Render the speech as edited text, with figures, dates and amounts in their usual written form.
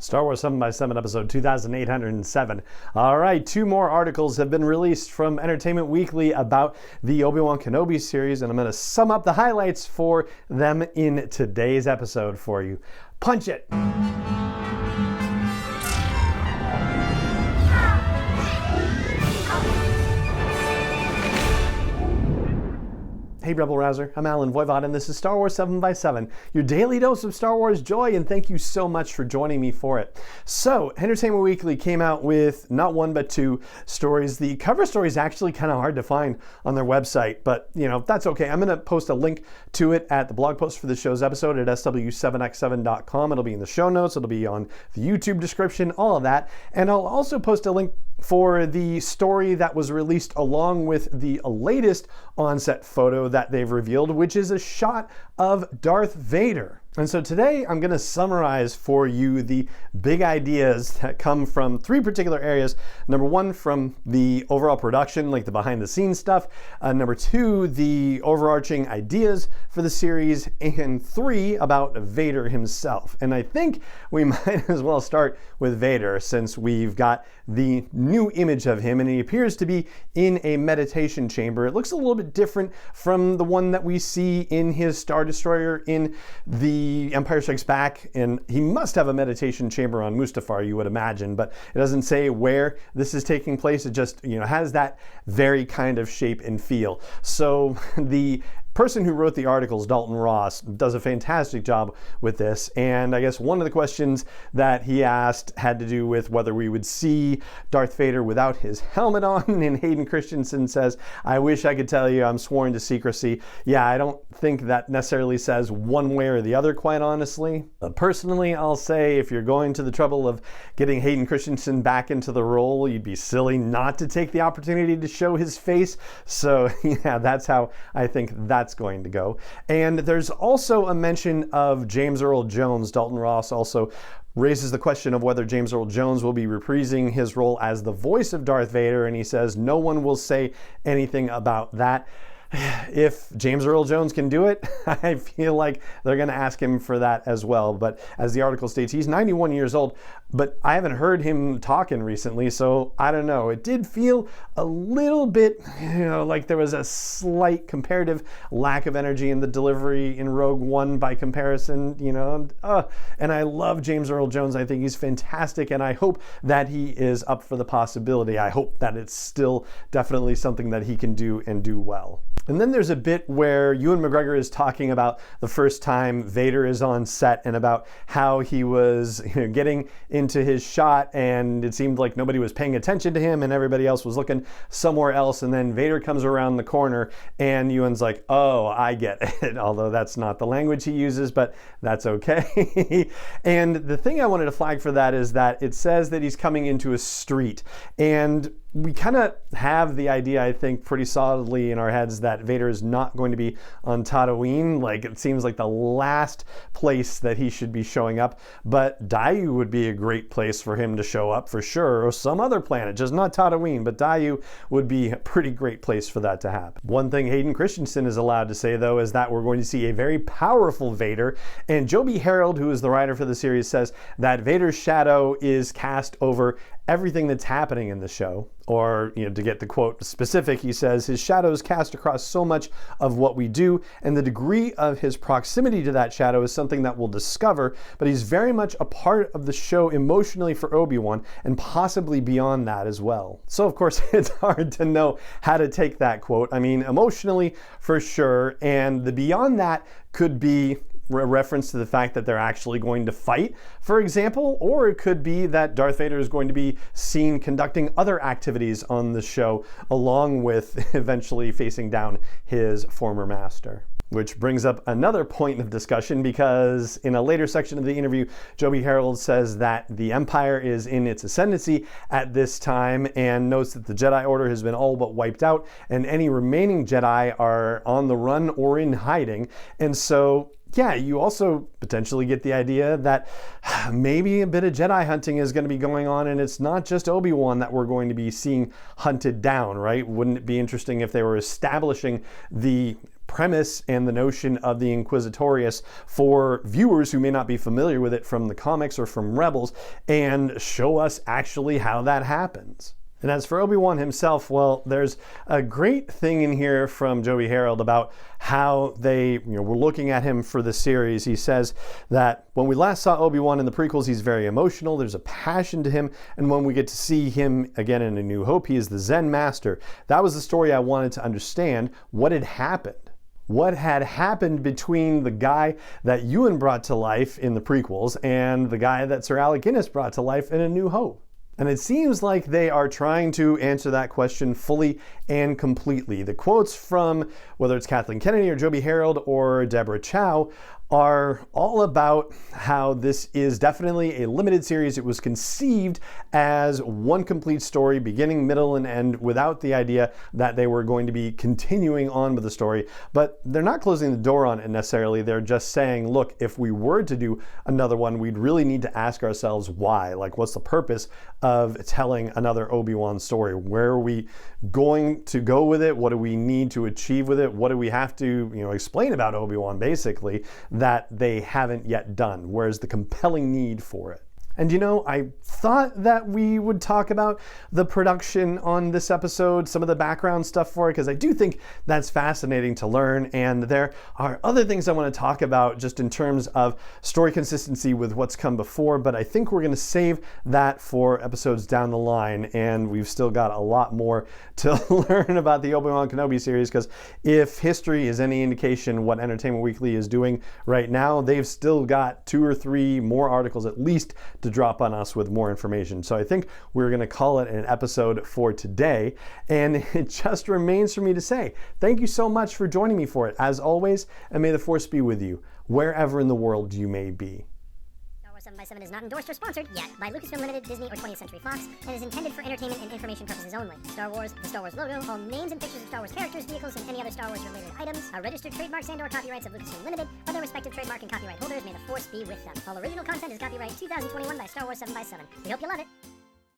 Star Wars 7x7, episode 2807. All right, 2 more articles have been released from Entertainment Weekly about the Obi-Wan Kenobi series, and I'm going to sum up the highlights for them in today's episode for you. Punch it! Hey Rebel Rouser, I'm Alan Voivod, and this is Star Wars 7x7, your daily dose of Star Wars joy, and thank you so much for joining me for it. So, Entertainment Weekly came out with not 1 but 2 stories. The cover story is actually kind of hard to find on their website, but that's okay. I'm going to post a link to it at the blog post for the show's episode at sw7x7.com. It'll be in the show notes, it'll be on the YouTube description, all of that, and I'll also post a link for the story that was released along with the latest on-set photo that they've revealed, which is a shot of Darth Vader. And so today I'm going to summarize for you the big ideas that come from 3 particular areas. Number 1, from the overall production, like the behind the scenes stuff. Number 2, the overarching ideas for the series. And 3, about Vader himself. And I think we might as well start with Vader, since we've got the new image of him and he appears to be in a meditation chamber. It looks a little bit different from the one that we see in his Star Destroyer in the Empire Strikes Back, and he must have a meditation chamber on Mustafar, you would imagine, but it doesn't say where this is taking place. It just has that very kind of shape and feel. So the person who wrote the articles, Dalton Ross, does a fantastic job with this, and I guess one of the questions that he asked had to do with whether we would see Darth Vader without his helmet on, and Hayden Christensen says, "I wish I could tell you, I'm sworn to secrecy." Yeah, I don't think that necessarily says one way or the other, quite honestly. But personally, I'll say if you're going to the trouble of getting Hayden Christensen back into the role, you'd be silly not to take the opportunity to show his face. So yeah, that's how I think that's going to go. And there's also a mention of James Earl Jones. Dalton Ross also raises the question of whether James Earl Jones will be reprising his role as the voice of Darth Vader, and he says no one will say anything about that. If James Earl Jones can do it, I feel like they're going to ask him for that as well. But as the article states, he's 91 years old, but I haven't heard him talking recently, so I don't know. It did feel a little bit, like there was a slight comparative lack of energy in the delivery in Rogue One by comparison, and I love James Earl Jones. I think he's fantastic, and I hope that he is up for the possibility. I hope that it's still definitely something that he can do and do well. And then there's a bit where Ewan McGregor is talking about the first time Vader is on set and about how he was getting into his shot and it seemed like nobody was paying attention to him and everybody else was looking somewhere else. And then Vader comes around the corner and Ewan's like, "Oh, I get it." Although that's not the language he uses, but that's okay. And the thing I wanted to flag for that is that it says that he's coming into a street, and we kind of have the idea, I think, pretty solidly in our heads that Vader is not going to be on Tatooine. Like, it seems like the last place that he should be showing up. But Daiyu would be a great place for him to show up for sure, or some other planet, just not Tatooine. But Daiyu would be a pretty great place for that to happen. One thing Hayden Christensen is allowed to say, though, is that we're going to see a very powerful Vader. And Joby Harold, who is the writer for the series, says that Vader's shadow is cast over everything that's happening in the show. Or, to get the quote specific, he says, "His shadow is cast across so much of what we do, and the degree of his proximity to that shadow is something that we'll discover, but he's very much a part of the show emotionally for Obi-Wan, and possibly beyond that as well." So, of course, it's hard to know how to take that quote. I mean, emotionally, for sure, and the beyond that could be a reference to the fact that they're actually going to fight, for example, or it could be that Darth Vader is going to be seen conducting other activities on the show along with eventually facing down his former master. Which brings up another point of discussion, because in a later section of the interview, Joby Harold says that the Empire is in its ascendancy at this time and notes that the Jedi Order has been all but wiped out and any remaining Jedi are on the run or in hiding. And so yeah, you also potentially get the idea that maybe a bit of Jedi hunting is going to be going on, and it's not just Obi-Wan that we're going to be seeing hunted down, right? Wouldn't it be interesting if they were establishing the premise and the notion of the Inquisitorius for viewers who may not be familiar with it from the comics or from Rebels, and show us actually how that happens. And as for Obi-Wan himself, well, there's a great thing in here from Joby Harold about how they were looking at him for the series. He says that when we last saw Obi-Wan in the prequels, he's very emotional, there's a passion to him, and when we get to see him again in A New Hope, he is the Zen master. That was the story I wanted to understand. What had happened? What had happened between the guy that Ewan brought to life in the prequels and the guy that Sir Alec Guinness brought to life in A New Hope? And it seems like they are trying to answer that question fully and completely. The quotes from whether it's Kathleen Kennedy or Joby Harold or Deborah Chow are all about how this is definitely a limited series. It was conceived as one complete story, beginning, middle, and end, without the idea that they were going to be continuing on with the story. But they're not closing the door on it necessarily. They're just saying, look, if we were to do another one, we'd really need to ask ourselves why. Like, what's the purpose of telling another Obi-Wan story? Where are we going to go with it? What do we need to achieve with it? What do we have to, explain about Obi-Wan, basically, that they haven't yet done? Where's the compelling need for it? And I thought that we would talk about the production on this episode, some of the background stuff for it, because I do think that's fascinating to learn. And there are other things I want to talk about just in terms of story consistency with what's come before, but I think we're going to save that for episodes down the line. And we've still got a lot more to learn about the Obi-Wan Kenobi series, because if history is any indication what Entertainment Weekly is doing right now, they've still got 2 or 3 more articles at least to drop on us with more information. So I think we're going to call it an episode for today. And it just remains for me to say thank you so much for joining me for it, as always, and may the Force be with you wherever in the world you may be. 7x7 is not endorsed or sponsored yet by Lucasfilm Limited, Disney, or 20th Century Fox, and is intended for entertainment and information purposes only. Star Wars, the Star Wars logo, all names and pictures of Star Wars characters, vehicles, and any other Star Wars related items are registered trademarks and/or copyrights of Lucasfilm Limited, or their respective trademark and copyright holders. May the Force be with them. All original content is copyright 2021 by Star Wars 7x7. We hope you love it.